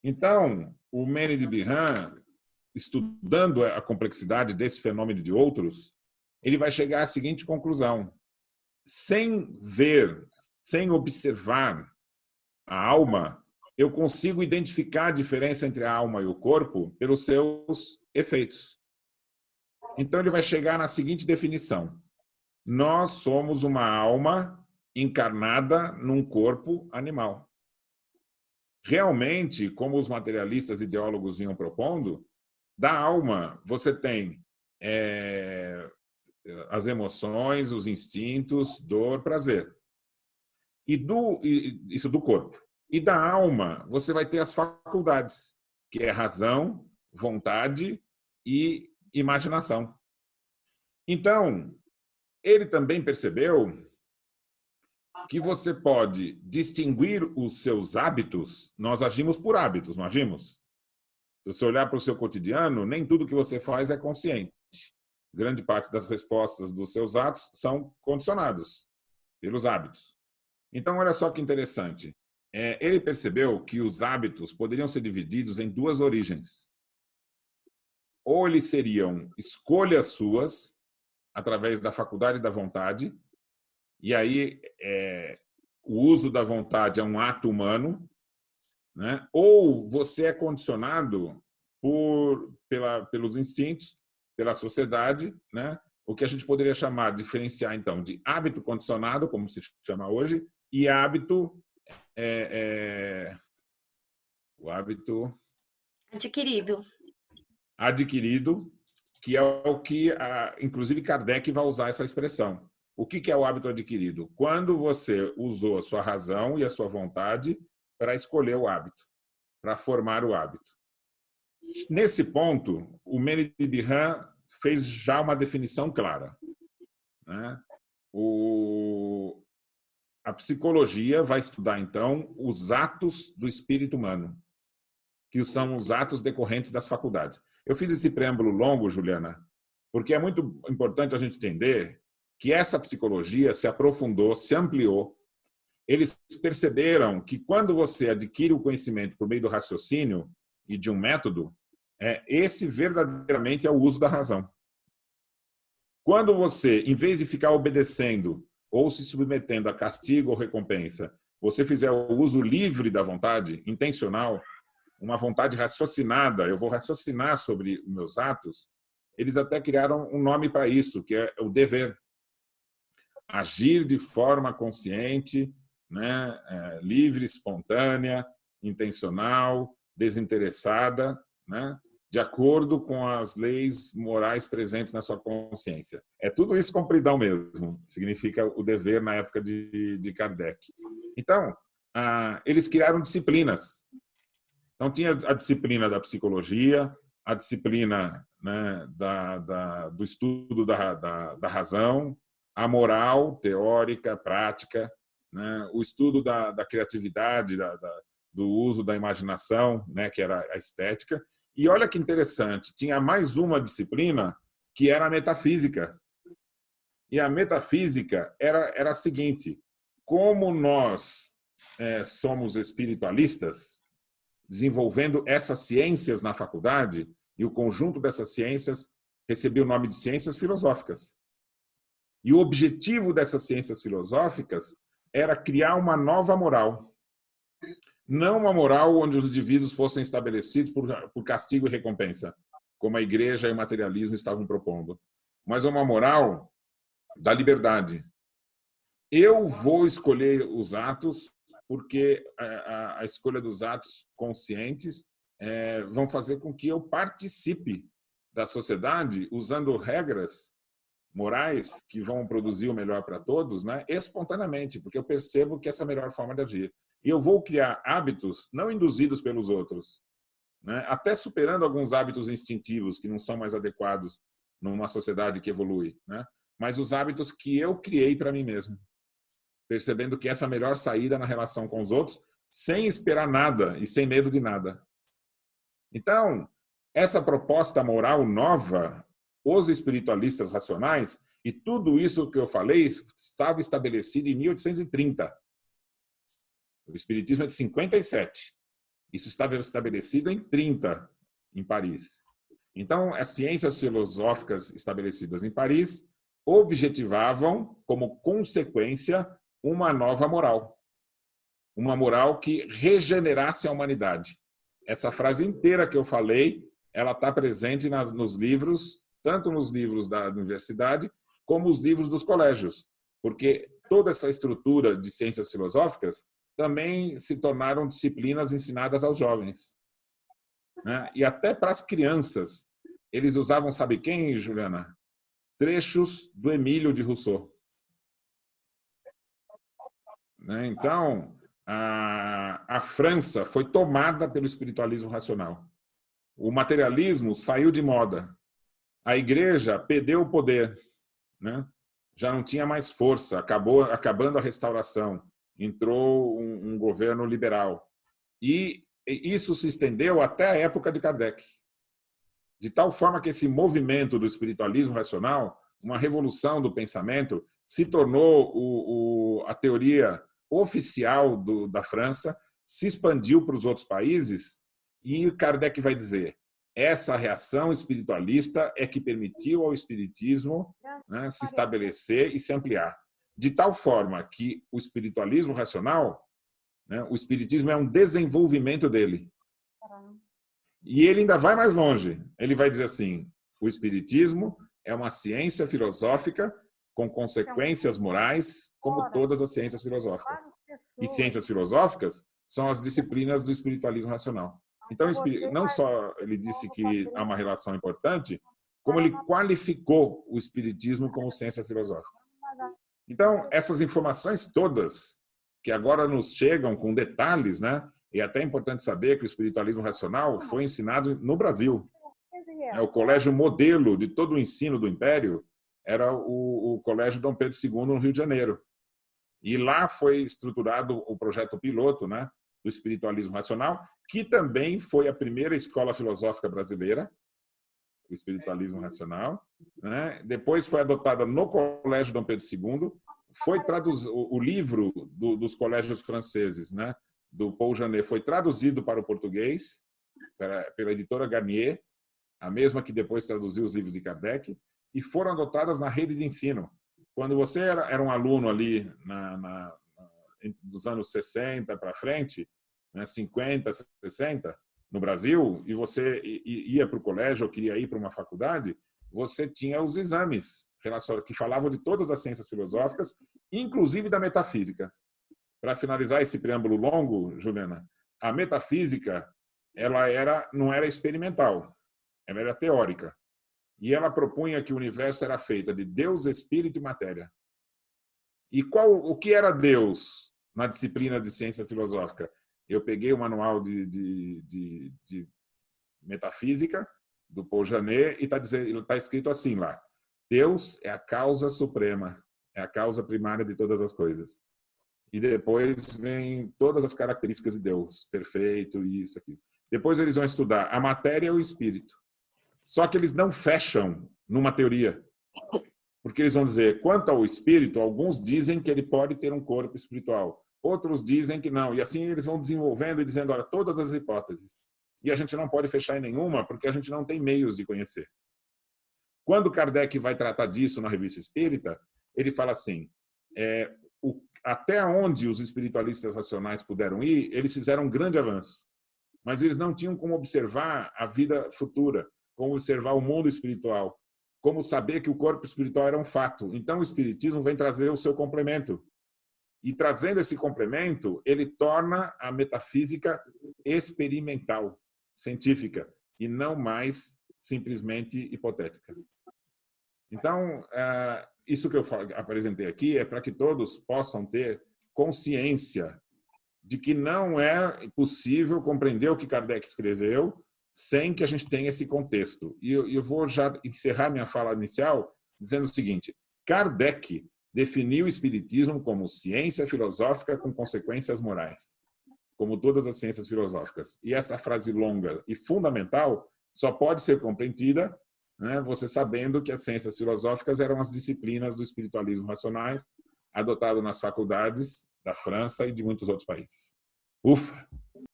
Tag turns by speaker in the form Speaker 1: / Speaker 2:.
Speaker 1: Então, o Mendes Birran, estudando a complexidade desse fenômeno de outros, ele vai chegar à seguinte conclusão: sem ver, sem observar a alma, eu consigo identificar a diferença entre a alma e o corpo pelos seus efeitos. Então, ele vai chegar na seguinte definição: nós somos uma alma encarnada num corpo animal. Realmente, como os materialistas ideólogos vinham propondo, da alma você tem as emoções, os instintos, dor, prazer. Isso do corpo. E da alma você vai ter as faculdades, que é razão, vontade e imaginação. Então, ele também percebeu que você pode distinguir os seus hábitos. Nós agimos por hábitos, não agimos? Se você olhar para o seu cotidiano, nem tudo que você faz é consciente. Grande parte das respostas dos seus atos são condicionados pelos hábitos. Então, olha só que interessante. Ele percebeu que os hábitos poderiam ser divididos em duas origens. Ou eles seriam escolhas suas, através da faculdade da vontade, e aí o uso da vontade é um ato humano, né? Ou você é condicionado pelos instintos, pela sociedade, né? O que a gente poderia diferenciar então de hábito condicionado, como se chama hoje, e hábito o hábito
Speaker 2: Adquirido.
Speaker 1: adquirido, que é o que, inclusive, Kardec vai usar essa expressão. O que é o hábito adquirido? Quando você usou a sua razão e a sua vontade para escolher o hábito, para formar o hábito. Nesse ponto, o Mendes Birran fez já uma definição clara, né? A psicologia vai estudar, então, os atos do espírito humano, que são os atos decorrentes das faculdades. Eu fiz esse preâmbulo longo, Juliana, porque é muito importante a gente entender que essa psicologia se aprofundou, se ampliou. Eles perceberam que quando você adquire o conhecimento por meio do raciocínio e de um método, esse verdadeiramente é o uso da razão. Quando você, em vez de ficar obedecendo ou se submetendo a castigo ou recompensa, você fizer o uso livre da vontade, intencional, uma vontade raciocinada, eu vou raciocinar sobre meus atos, eles até criaram um nome para isso, que é o dever. Agir de forma consciente, né, livre, espontânea, intencional, desinteressada, né, de acordo com as leis morais presentes na sua consciência. É tudo isso compridão mesmo, significa o dever na época de Kardec. Então, eles criaram disciplinas. Então, tinha a disciplina da psicologia, a disciplina, né, do estudo da razão, a moral teórica, prática, né, o estudo da criatividade, do uso da imaginação, né, que era a estética. E olha que interessante, tinha mais uma disciplina que era a metafísica. E a metafísica era a seguinte: como nós somos espiritualistas, desenvolvendo essas ciências na faculdade, e o conjunto dessas ciências recebeu o nome de ciências filosóficas. E o objetivo dessas ciências filosóficas era criar uma nova moral. Não uma moral onde os indivíduos fossem estabelecidos por castigo e recompensa, como a igreja e o materialismo estavam propondo, mas uma moral da liberdade. Eu vou escolher os atos porque a escolha dos atos conscientes vão fazer com que eu participe da sociedade usando regras morais que vão produzir o melhor para todos, né, espontaneamente, porque eu percebo que essa é a melhor forma de agir. E eu vou criar hábitos não induzidos pelos outros, né, até superando alguns hábitos instintivos que não são mais adequados numa sociedade que evolui, né, mas os hábitos que eu criei para mim mesmo, percebendo que essa é a melhor saída na relação com os outros, sem esperar nada e sem medo de nada. Então, essa proposta moral nova, os espiritualistas racionais, e tudo isso que eu falei estava estabelecido em 1830. O espiritismo é de 57. Isso estava estabelecido em 30, em Paris. Então, as ciências filosóficas estabelecidas em Paris objetivavam, como consequência, uma nova moral. Uma moral que regenerasse a humanidade. Essa frase inteira que eu falei, ela está presente nos livros, tanto nos livros da universidade, como os livros dos colégios. Porque toda essa estrutura de ciências filosóficas também se tornaram disciplinas ensinadas aos jovens. Né? E até para as crianças. Eles usavam, sabe quem, Juliana? Trechos do Emílio de Rousseau. Né? Então, a França foi tomada pelo espiritualismo racional. O materialismo saiu de moda. A igreja perdeu o poder. Né? Já não tinha mais força. Acabando a restauração. Entrou um governo liberal. E isso se estendeu até a época de Kardec. De tal forma que esse movimento do espiritualismo racional, uma revolução do pensamento, se tornou a teoria oficial da França, se expandiu para os outros países, e Kardec vai dizer: essa reação espiritualista é que permitiu ao espiritismo, né, se estabelecer e se ampliar. De tal forma que o espiritualismo racional, né, o espiritismo é um desenvolvimento dele. E ele ainda vai mais longe. Ele vai dizer assim: o espiritismo é uma ciência filosófica com consequências morais, como todas as ciências filosóficas. E ciências filosóficas são as disciplinas do espiritualismo racional. Então, não só ele disse que há uma relação importante, como ele qualificou o espiritismo como ciência filosófica. Então, essas informações todas, que agora nos chegam com detalhes, né? E até é importante saber que o espiritualismo racional foi ensinado no Brasil. O colégio modelo de todo o ensino do Império era o Colégio Dom Pedro II, no Rio de Janeiro. E lá foi estruturado o projeto piloto, né, do espiritualismo racional, que também foi a primeira escola filosófica brasileira, o espiritualismo racional. Né? Depois foi adotada no Colégio Dom Pedro II. Foi o livro dos colégios franceses, né, do Paul Janet, foi traduzido para o português pela editora Garnier, a mesma que depois traduziu os livros de Kardec, e foram adotadas na rede de ensino. Quando você era um aluno ali dos anos 60 para frente, né, 50, 60, no Brasil, e você ia para o colégio ou queria ir para uma faculdade, você tinha os exames que falavam de todas as ciências filosóficas, inclusive da metafísica. Para finalizar esse preâmbulo longo, Juliana, a metafísica não era experimental, ela era teórica. E ela propunha que o universo era feito de Deus, Espírito e matéria. E o que era Deus na disciplina de ciência filosófica? Eu peguei o manual de metafísica do Paul Janet e está escrito assim lá: Deus é a causa suprema, é a causa primária de todas as coisas. E depois vem todas as características de Deus, perfeito, isso aqui. Depois eles vão estudar a matéria e o espírito. Só que eles não fecham numa teoria. Porque eles vão dizer, quanto ao espírito, alguns dizem que ele pode ter um corpo espiritual. Outros dizem que não. E assim eles vão desenvolvendo e dizendo, olha, todas as hipóteses. E a gente não pode fechar em nenhuma porque a gente não tem meios de conhecer. Quando Kardec vai tratar disso na Revista Espírita, ele fala assim, até onde os espiritualistas racionais puderam ir, eles fizeram um grande avanço. Mas eles não tinham como observar a vida futura, como observar o mundo espiritual, como saber que o corpo espiritual era um fato. Então o espiritismo vem trazer o seu complemento. E trazendo esse complemento, ele torna a metafísica experimental, científica, e não mais simplesmente hipotética. Então, isso que eu apresentei aqui é para que todos possam ter consciência de que não é possível compreender o que Kardec escreveu sem que a gente tenha esse contexto. E eu vou já encerrar minha fala inicial dizendo o seguinte: Kardec definiu o espiritismo como ciência filosófica com consequências morais, como todas as ciências filosóficas. E essa frase longa e fundamental só pode ser compreendida, né, você sabendo que as ciências filosóficas eram as disciplinas do espiritualismo racionais, adotado nas faculdades da França e de muitos outros países. Ufa!